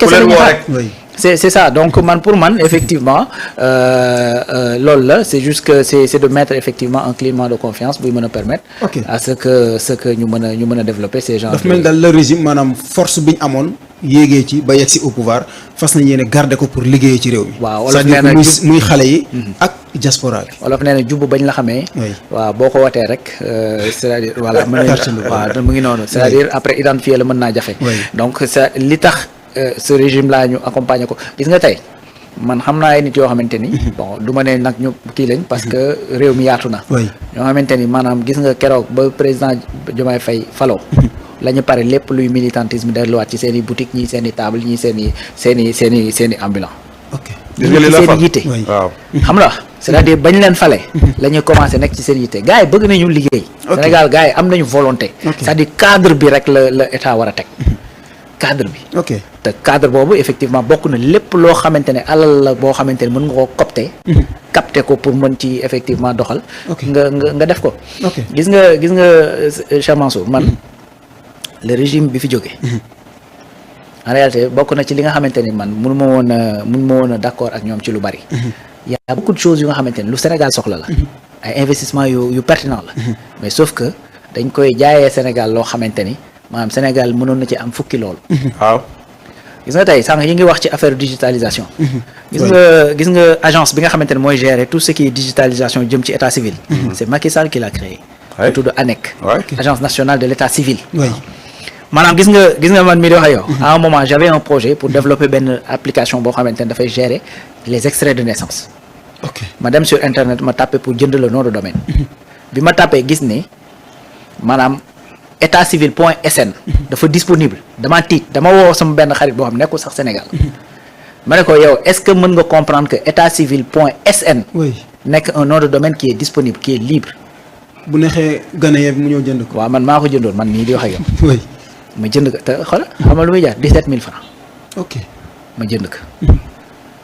kese la ñuy xaar c'est ça donc pour man effectivement loolu la c'est juste que c'est de mettre effectivement un climat de confiance buy mën a permettre à ce que ñu mën a développer ces gens. daf mel daal le régime maanaam force bi ñu amoon yéegee ci ba yegg si au pouvoir fas nañ yéene garder ko pour liggéeyee ci réew mi. waaw olof nee na muy xale yi. ak diaspora bi. olof nee na jubbu bañ la xamee. waaw boo ko watee rek c'est-à-dire voilà mën nañu waaw mu ngi noonu c'est-à-dire après identifier la mën naa jafe. donc c'est li tax. Ce régime là ñu accompagner ko gis nga tey man xam naa ay nit yoo xamante ni bon du ma ne nag ñu kii lañ parce que réew mi yaatu na ñoo xamante ni maanaam gis nga keroog ba président Diomaye Faye faloo la ñu pare lépp luy militantisme delluwaat ci seen i boutique ñii seen i table ñii seen i ambulant seen yitte waaw xam nga c'est-à-dire bañ leen fale la ñuy commencé nekk ci seen yitte gars yi bëgg nañu liggéey Sénégal gars yi am nañu volonté c'est-à-dire cadre bi rek la état war a teg cadre bi te cadre boobu effectivement bokk na lépp loo xamante ne alal la boo xamante ne mën nga ko capter ko pour mën ci effectivement doxal nga def ko gis nga Cheikh Mansour man le régime bi fi jógee en réalité bokk na ci li nga xamante ni man mënu ma woon a d'accord ak ñoom ci lu bari y a beaucoup de choses yu nga xamante ne lu Sénégal soxla la ay investissement yu pertinent la mais sauf que dañ koy jaayee Sénégal loo xamante ni maanaam Sénégal mënoon na ci am fukki loolu. waaw gis nga tey sànq yi ngi wax ci affaire digitalisation. gis nga agence bi nga xamante ne mooy gérer tout ce qui est digitalisation jëm ci état civil. c'est Macky Sall qui l'a créé. mu tudd ANEC. agence nationale de l'état civil. maanaam gis nga man mii di wax ak yow. à un moment j'avais un projet pour développer benn application boo xamante ne dafay gérer les extraits de naissance. ma dem sur internet ma tapé pour jënd le nom de domaine. bi ma tapé gis ne maanaam. état civil point sn dafa disponible dama tiit dama woo sama benn xarit boo xam nekkul sax Sénégal ma ne ko yow est-ce que mën nga comprendre que état civil point sn nekk un nom de domaine qui est disponible qui est libre bu neexee Ghanéen bi mu ñëw jënd ko waaw man maa ko jëndoon man mii di wax ak yow ma jënd ko te xoolal xam nga lu muy jaar 17 000 francs ma jënd ko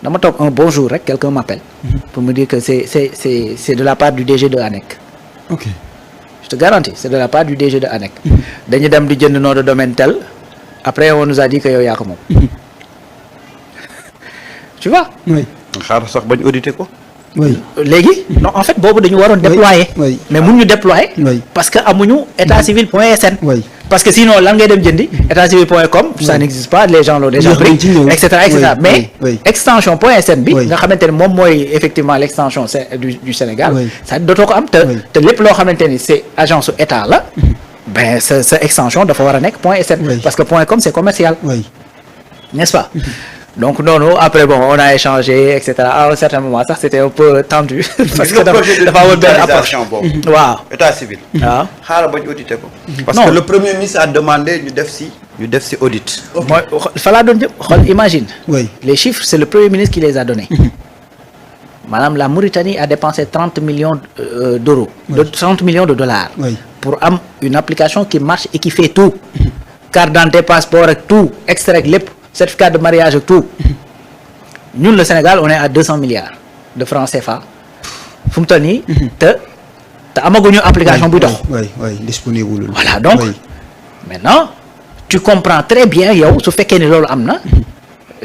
dama toog un bon jour rek quelqu'un m'appelle pour me dire que c'est de la part du DG de ANEC je te garantis c'est de la part du DG de ANEC dañu dem di jënd nom de domaine tel après on nous a dit que yow yaa ko moom tu vois xaar sax bañ auditer ko léegi non en fait boobu dañu waroon déployer mais mun ñu déployer parce que amuñu état civil point sn parce que sinon lan ngay dem jëndi état civil point com ça n'existe pas les gens l'ont déjà pris et cetera mais extension point sn bi nga xamante ne moom mooy effectivement l'extension du Sénégal ça dootoo ko am te lépp loo xamante ni c'est agence su état la ben sa extension dafa war a nekk point sn parce que point com c'est commercial n'est-ce pas donc non après bon on a échangé et cetera à un certain moment sax c'était un peu tendu parce que dafa woon benn approche waaw état civil waaw xaaral bañ auditer ko parce que le premier ministre a demandé ñu def si audit mooy fa laa doon jëm xool imagine les chiffres c'est le premier ministre qui les a donnés maanaam la Mauritanie a dépensé 30 millions d'euros 30 millions de dollars pour am une application qui marche et qui fait tout carte d'identité passeport ak tout extrait lépp certificat de mariage ak tout ñun le Sénégal on est à 200 milliards de francs CFA fu mu toll nii te amaguñu application buy dox disponible voilà donc maintenant tu comprends très bien yow su fekkee ni loolu am na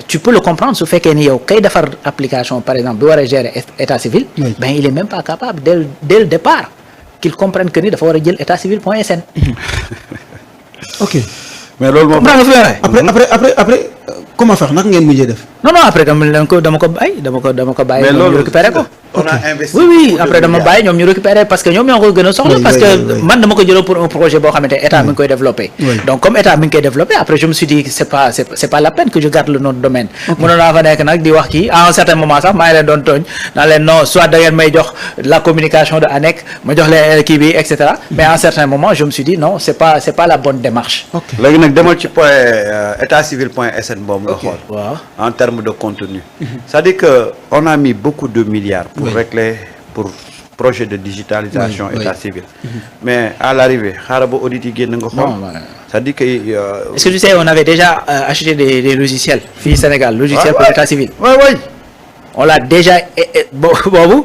tu peux le comprendre su fekkee ni yow kay defar application par exemple bi war a gérer état civil ben il est même pas capable dès le départ qu'il comprenne que ni dafa war a jël état civil point sn mais loolu moom après comment faire naka ngeen mujjee def. non après dama ko bàyyi ñoom ñu récupéré ko. on a investi oui après dama bàyyi ñoom ñu récupéré parce que ñoom ñoo ko gën a soxla. parce que man dama ko jëloon pour un projet boo xamante état mi ngi koy développé. donc comme état mi ngi koy développé après je me suis dit c'est pas la peine que je garde le nom de domaine. mënoon naa fa nekk nag di wax kii à un certain moment sax maa ngi leen doon tooñ naa leen non soit da ngeen may jox la communication de ANEC ma jox leen kii bi et cetera mais à un certain moment je me suis dit non c'est pas la bonne démarche. léegi nag demal ci point état civil point sn boobu nga xool. waaw en termes de contenu. c'est-à-dire que on a mis beaucoup de milliards. pour régler pour projet de digitalisation état civil. mais à l'arrivée xaaral ba audit yi génn nga xool. c'est-à-dire que. est-ce que tu sais on avait déjà acheté des logiciels fii Sénégal logiciels pour l'état civil. oui. on l'a déjà boobu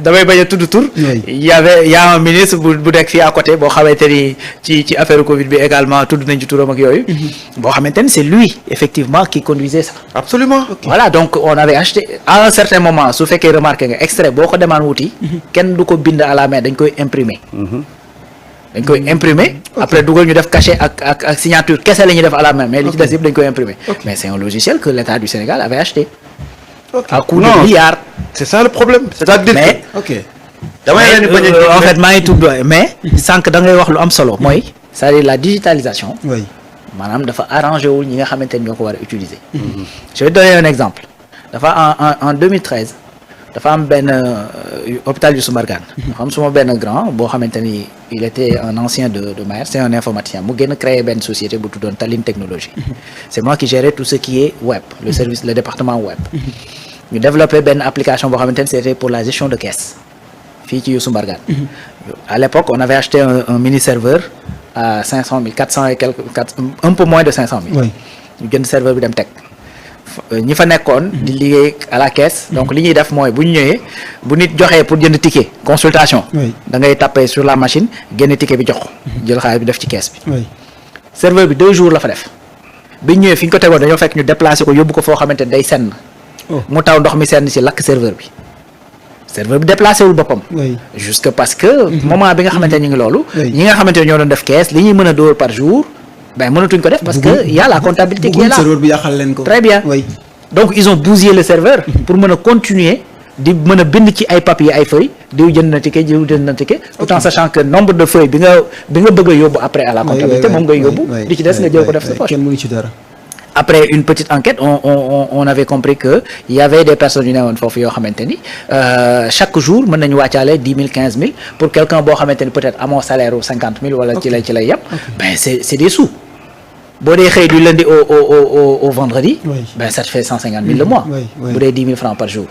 damay bañ a tudd tur. y a un ministre bu nekk fii à côté boo xamante ni ci affaire Covid bi également tudd nañ ci turam ak yooyu. boo xamante ni c'est lui effectivement qui conduisait ça. absolument. Voilà, donc on avait acheté à un certain moment su fekkee remarqué nga extrait boo ko demaan wuti. kenn du ko bind à la main dañ koy imprimer. dañ koy imprimer après dugal ñu def cachet ak signature kese la ñuy def à la main mais li ci des yëpp dañ koy imprimer. mais c'est un logiciel que l'État du Sénégal avait acheté. à coût de milliards. c'est ça le problème. c'est-à-dire mais en fait maa ngi tudd mais sànq da ngay wax lu am solo mooy c'est-à-dire la digitalisation. oui maanaam dafa arrangé wul ñi nga xamante ni ñoo ko war a utiliser. je vais donner un exemple dafa en 2013 dafa am benn hôpital Youssou Mbargane. xam suma benn grand boo xamante ni il était un ancien de Maer c'est un informaticien mu génn créer benn société bu tuddoon Taline Technologie. c'est moi qui gérais tout ce qui est web le service le département web. ñu développé benn application boo xamante ni c'était pour la gestion de caisse fii ci Youssou Mbargane. à l'époque on avait acheté un mini serveur à 500 000 400 et quelques un peu moins de 500 000. ñu jënd serveur bi dem teg ñi fa nekkoon di liggéey à la caisse donc li ñuy def mooy bu ñu ñëwee bu nit joxee pour jënd ticket consultation. da ngay taper sur la machine génne ticket bi jox ko. jël xaalis bi def ci caisse bi. serveur bi 2 jours la fa def bi ñu ñëwee fi ñu ko tegoon dañoo fekk ñu déplacer ko yóbbu ko foo xamante ne day senn. mu taw ndox mi senn ci lakk serveur bi. serveur bi déplacé wul boppam. jusque parce que. moment bi nga xamante ne ñu ngi loolu. ñi nga xamante ne ñoo doon def caisse li ñuy mën a dóor par jour. ben mënatuñ ko def parce que y a la comptabilité qui est là. serveur bi yàqal leen ko. très bien donc ils ont bousillé le serveur. pour mën a continuer di mën a bind ci ay papier ay feuilles diw jënd na ticket diw jënd na ticket. tout en sachant que nombre de feuilles bi nga bëgg a yóbbu après à la comptabilité moom ngay yóbbu. di ci des nga jël ko def sa poche. kenn mënu ci dara. Après une petite enquête on avait compris que il y avait des personnes yu ne woon foofu yoo xamante ni chaque jour mën nañu wàccaale 10 000 15 000 pour quelqu'un boo xamante ni peut-être amoo salaire u 50 000 wala ci lay yem. ben c'est des sous. boo dee xëy du lundi au vendredi. ben ça te fait 150 000 le mois. bu dee 10 000 francs par jour.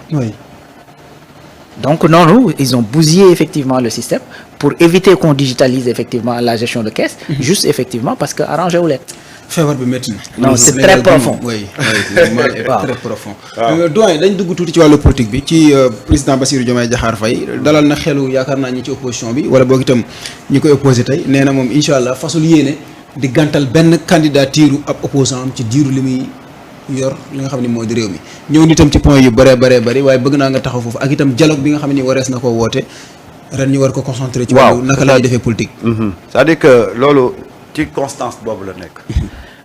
donc noonu ils ont bousillé effectivement le système pour éviter qu'on digitalise effectivement la gestion de caisse. juste effectivement parce que arrangé wu leen. feebar bi métti na. non c'est très profond. oui le mal est très profond. doyen dañ dugg tuuti ci wàllu politique bi ci président Bassirou Diomaye Diakhar Faye dalal na xelu yaakaar naa ñi ci opposition bi wala boog itam ñi koy opposé tey nee na moom incha allah fasul yéene di gàntal benn candidature ab opposant am ci diiru li muy yor li nga xam ne mooy di réew mi ñëw nitam ci point yu bëree bëri waaye bëgg naa nga taxaw foofu ak itam dialogue bi nga xam ne warees na koo woote ren ñu war ko concentrer. ci wàllu naka la ñuy defee politique. c'est-à-dire que loolu. ci constance boobu la nekk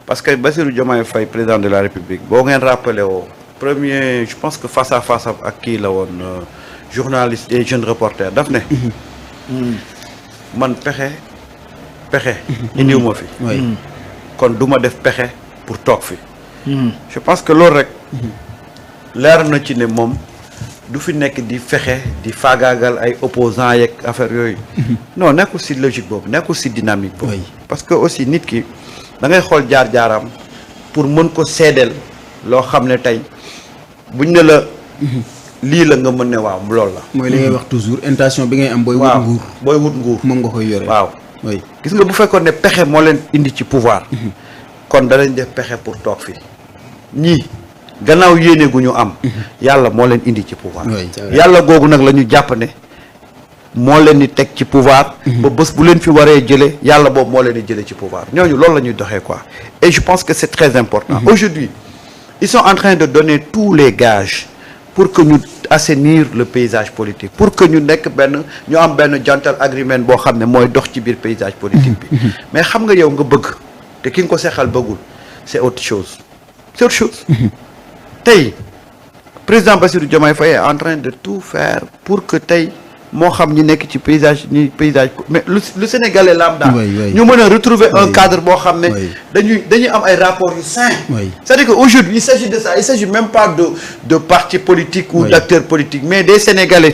parce que Bassirou Diomaye Faye président de la République boo ngeen rappelé woo premier je pense que face à face ak kii la woon journaliste et jeune reporter daf ne man pexe indiwuma fi kon du ma def pexe pour toog fi je pense que loolu rek leer na ci ne moom du fi nekk di fexe di faagaagal ay opposants yeeg affaire yooyu non nekkul si logique boobu nekkul si dynamique boobu parce que aussi nit ki da ngay xool jaar-jaaram pour mën ko seedeel loo xam ne tey buñ ne la lii la nga mën ne waaw loolu la mooy li ngay wax toujours intention bi ngay am booy wut nguur moom nga koy yore waaw gis nga bu fekkoon ne pexe moo leen indi ci pouvoir kon danañ def pexe pour toog fi ñii gannaaw yéene gu ñu am yàlla moo leen indi ci pouvoir yàlla googu nag la ñu jàpp ne moo leen di teg ci pouvoir ba bés bu leen fi waree jële yàlla boobu moo leen di jële ci pouvoir ñooñu loolu la ñuy doxee quoi et je pense que c'est très important aujourd'hui ils sont en train de donner tous les gages pour que ñu assainir le paysage politique pour que ñu nekk ñu am benn jantal agreement boo xam ne mooy dox ci biir paysage politique bi mais xam nga yow nga bëgg te ki nga ko seexal bëggul c'est autre chose tey président Bassirou Diomaye Faye est en train de tout faire pour que tey moo xam ñi nekk ci paysage mais lu Sénégalais lambda ñu mën a retrouver un cadre boo xam ne dañuy am ay rapports yu sains c'est-à-dire que aujourd'hui il s'agit de ça il s'agit même pas de partis politiques ou d'acteurs politiques mais des Sénégalais